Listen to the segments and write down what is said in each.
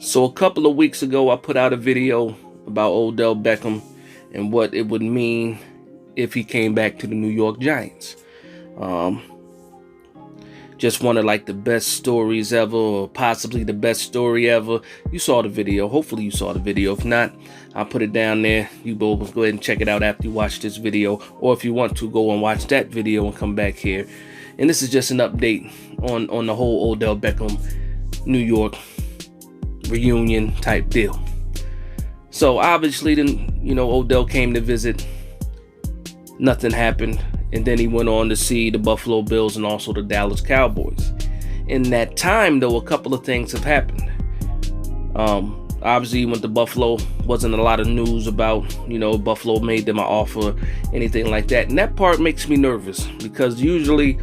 So a couple of weeks ago, I put out a video about Odell Beckham and what it would mean if he came back to the New York Giants. Just one of like the best stories ever, or possibly the best story ever. You saw the video. Hopefully you saw the video. If not, I'll put it down there. You both go ahead and check it out after you watch this video. Or if you want to, go and watch that video and come back here. And this is just an update on the whole Odell Beckham New York reunion type deal. So obviously then, Odell came to visit. Nothing happened. And then he went on to see the Buffalo Bills and also the Dallas Cowboys. In that time, though, a couple of things have happened. Obviously, when the Buffalo, wasn't a lot of news about, Buffalo made them an offer, anything like that. And that part makes me nervous because usually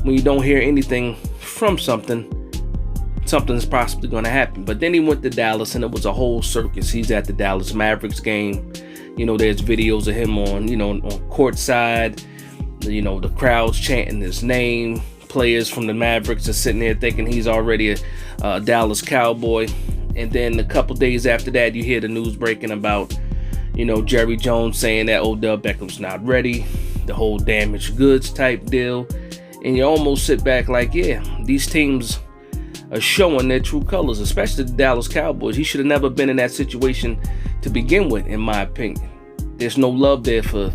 when you don't hear anything from something's possibly going to happen. But then he went to Dallas and it was a whole circus. He's at the Dallas Mavericks game. There's videos of him on courtside. The crowd's chanting his name. Players from the Mavericks are sitting there thinking he's already a Dallas Cowboy. And then a couple days after that, you hear the news breaking about, Jerry Jones saying that Odell Beckham's not ready. The whole damaged goods type deal. And you almost sit back like, yeah, these teams are showing their true colors, especially the Dallas Cowboys. He should have never been in that situation to begin with, in my opinion. There's no love there for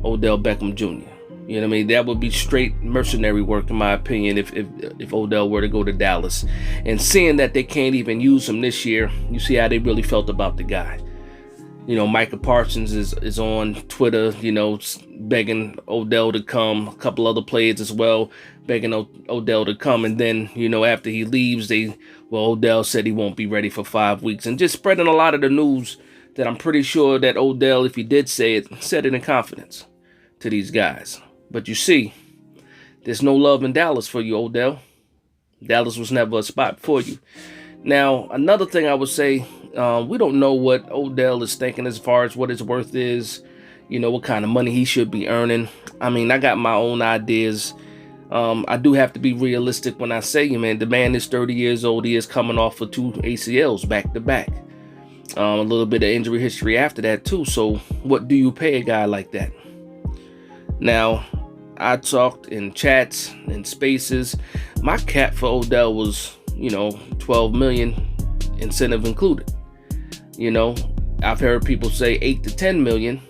Odell Beckham Jr. You know what I mean? That would be straight mercenary work, in my opinion, if Odell were to go to Dallas. And seeing that they can't even use him this year, you see how they really felt about the guy. Micah Parsons is on Twitter, begging Odell to come. A couple other players as well, begging Odell to come. And then, after he leaves, Odell said he won't be ready for 5 weeks. And just spreading a lot of the news that I'm pretty sure that Odell, if he did say it, said it in confidence to these guys. But you see, there's no love in Dallas for you, Odell. Dallas was never a spot for you. Now, another thing I would say, we don't know what Odell is thinking as far as what his worth is, what kind of money he should be earning. I mean, I got my own ideas. I do have to be realistic when I say, man, the man is 30 years old. He is coming off of 2 ACLs back to back. A little bit of injury history after that, too. So what do you pay a guy like that? Now, I talked in chats and spaces. My cap for Odell was, 12 million, incentive included. I've heard people say 8 to 10 million,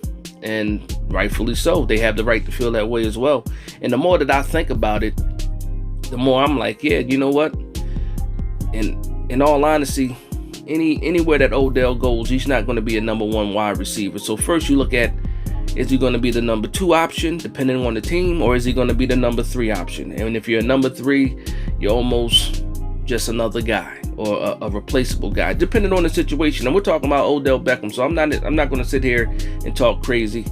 and rightfully so. They have the right to feel that way as well. And the more that I think about it, the more I'm like, yeah, you know what? And in all honesty, anywhere that Odell goes, he's not going to be a number 1 wide receiver. So first you look at, is he going to be the number 2 option, depending on the team, or is he going to be the number 3 option? And if you're a number 3, you're almost just another guy or a replaceable guy, depending on the situation. And we're talking about Odell Beckham, so I'm not going to sit here and talk crazy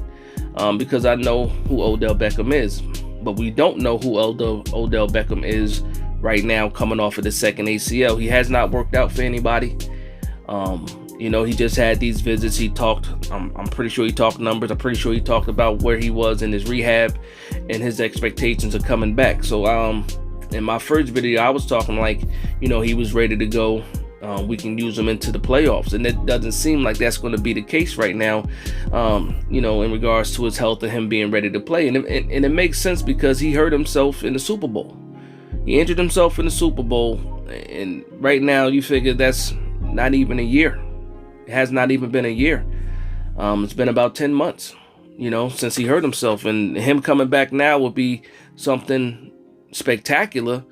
because I know who Odell Beckham is, but we don't know who Odell Beckham is right now, coming off of the second ACL. He has not worked out for anybody. He just had these visits. He talked, I'm pretty sure he talked numbers. I'm pretty sure he talked about where he was in his rehab and his expectations of coming back. So, in my first video, I was talking like, he was ready to go. We can use him into the playoffs. And it doesn't seem like that's going to be the case right now, in regards to his health and him being ready to play. And it makes sense because he hurt himself in the Super Bowl. He injured himself in the Super Bowl. And right now, you figure that's not even a year. It has not even been a year. It's been about 10 months, since he hurt himself. And him coming back now would be something spectacular.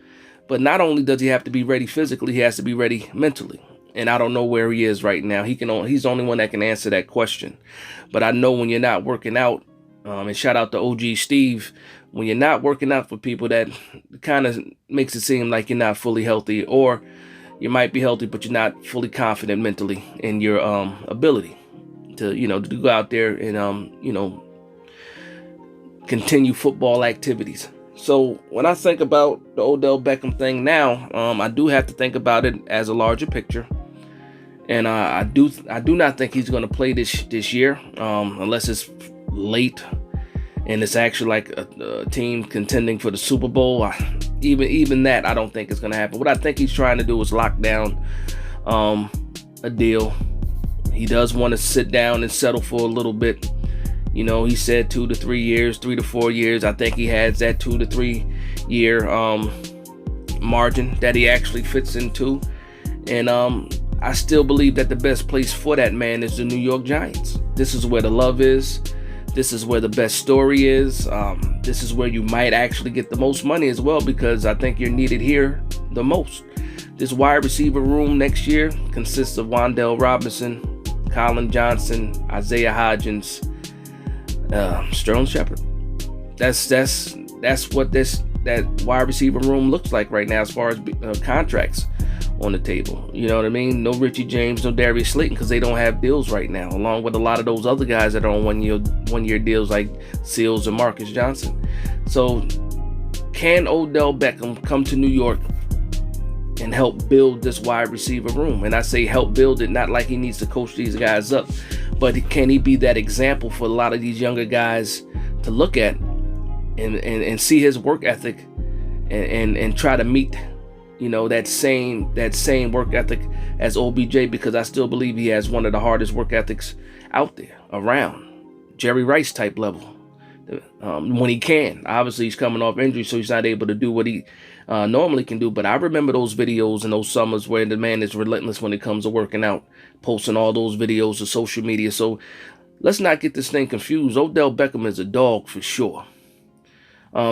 But not only does he have to be ready physically, he has to be ready mentally. And I don't know where he is right now. He's the only one that can answer that question. But I know when you're not working out, and shout out to OG Steve, when you're not working out for people, that kind of makes it seem like you're not fully healthy, or you might be healthy, but you're not fully confident mentally in your ability to, to go out there and, continue football activities. So when I think about the Odell Beckham thing now, I do have to think about it as a larger picture. And I do not think he's going to play this year, unless it's late and it's actually like a team contending for the Super Bowl. Even that, I don't think it's going to happen. What I think he's trying to do is lock down a deal. He does want to sit down and settle for a little bit. You know, he said 2 to 3 years, 3 to 4 years. I think he has that 2 to 3 year margin that he actually fits into. And I still believe that the best place for that man is the New York Giants. This is where the love is. This is where the best story is. This is where you might actually get the most money as well, because I think you're needed here the most. This wide receiver room next year consists of Wan'Dale Robinson, Colin Johnson, Isaiah Hodgins, Sterling Shepard. That's what that wide receiver room looks like right now as far as contracts on the table. You know what I mean? No Richie James, no Darius Slayton, because they don't have deals right now, along with a lot of those other guys that are on one year deals like Seals and Marcus Johnson. So can Odell Beckham come to New York and help build this wide receiver room? And I say help build it, not like he needs to coach these guys up, but can he be that example for a lot of these younger guys to look at and see his work ethic and try to meet, you know, that same work ethic as OBJ, because I still believe he has one of the hardest work ethics out there around. Jerry Rice type level. When he can. Obviously, he's coming off injury, so he's not able to do what he normally can do. But I remember those videos in those summers where the man is relentless when it comes to working out, posting all those videos to social media. So let's not get this thing confused. Odell Beckham is a dog for sure.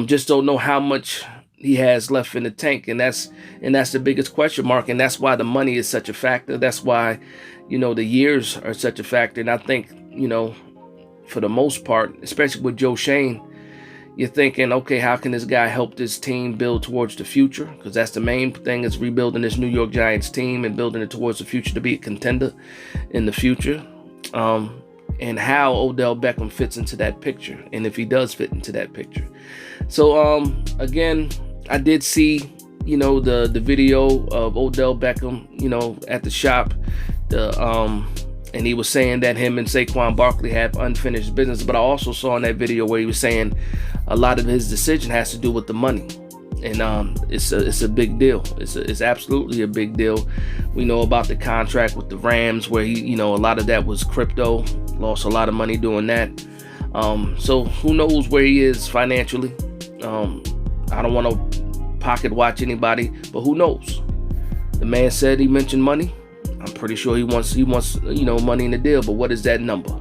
Just don't know how much he has left in the tank, and that's the biggest question mark, and that's why the money is such a factor. That's why, you know, the years are such a factor. And I think, you know, for the most part, especially with Joe Shane, you're thinking, okay, how can this guy help this team build towards the future? Because that's the main thing, is rebuilding this New York Giants team and building it towards the future to be a contender in the future. And how Odell Beckham fits into that picture, and if he does fit into that picture. So again, I did see, you know, the video of Odell Beckham, you know, at the shop. And he was saying that him and Saquon Barkley have unfinished business. But I also saw in that video where he was saying a lot of his decision has to do with the money. And it's a big deal. It's absolutely a big deal. We know about the contract with the Rams, where he, you know, a lot of that was crypto. Lost a lot of money doing that. So who knows where he is financially? I don't want to pocket watch anybody, but who knows? The man said he mentioned money. I'm pretty sure he wants, you know, money in the deal, but what is that number?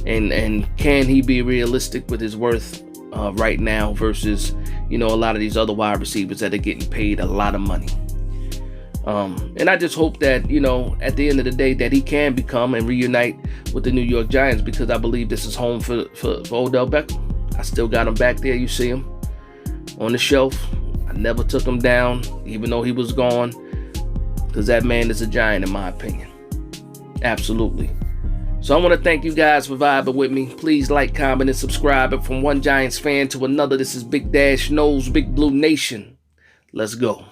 And can he be realistic with his worth right now versus, you know, a lot of these other wide receivers that are getting paid a lot of money? And I just hope that, you know, at the end of the day, that he can become and reunite with the New York Giants, because I believe this is home for Odell Beckham. I still got him back there. You see him on the shelf. I never took him down, even though he was gone, because that man is a giant in my opinion. Absolutely. So I want to thank you guys for vibing with me. Please like, comment, and subscribe. And from one Giants fan to another, this is Big Dash Knows Big Blue Nation. Let's go.